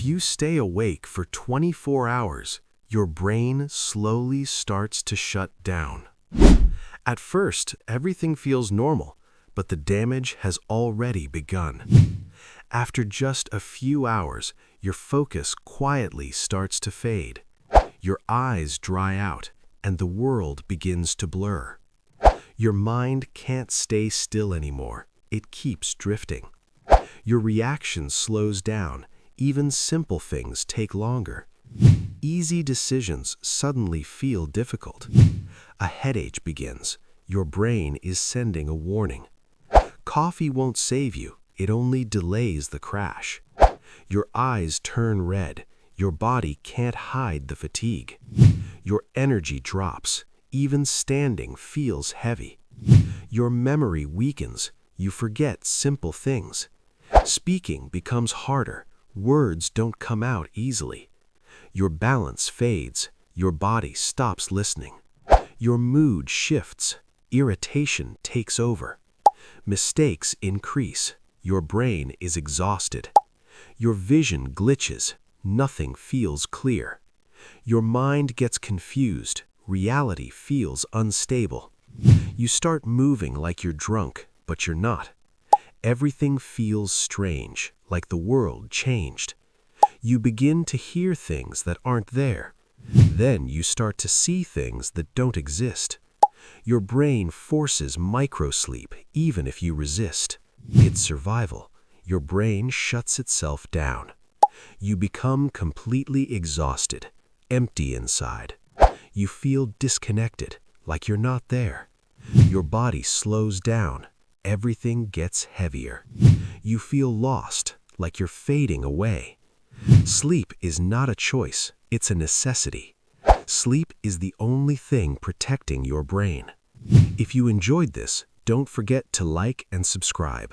If you stay awake for 24 hours, your brain slowly starts to shut down. At first, everything feels normal, but the damage has already begun. After just a few hours, your focus quietly starts to fade. Your eyes dry out, and the world begins to blur. Your mind can't stay still anymore. It keeps drifting. Your reaction slows down. Even simple things take longer. Easy decisions suddenly feel difficult. A headache begins. Your brain is sending a warning. Coffee won't save you. It only delays the crash. Your eyes turn red. Your body can't hide the fatigue. Your energy drops. Even standing feels heavy. Your memory weakens. You forget simple things. Speaking becomes harder. Words don't come out easily. Your balance fades. Your body stops listening. Your mood shifts. Irritation takes over. Mistakes increase. Your brain is exhausted. Your vision glitches. Nothing feels clear. Your mind gets confused. Reality feels unstable. You start moving like you're drunk, but you're not. Everything feels strange, like the world changed. You begin to hear things that aren't there. Then you start to see things that don't exist. Your brain forces microsleep even if you resist. It's survival. Your brain shuts itself down. You become completely exhausted, empty inside. You feel disconnected, like you're not there. Your body slows down. Everything gets heavier. You feel lost, like you're fading away. Sleep is not a choice, it's a necessity. Sleep is the only thing protecting your brain. If you enjoyed this, don't forget to like and subscribe.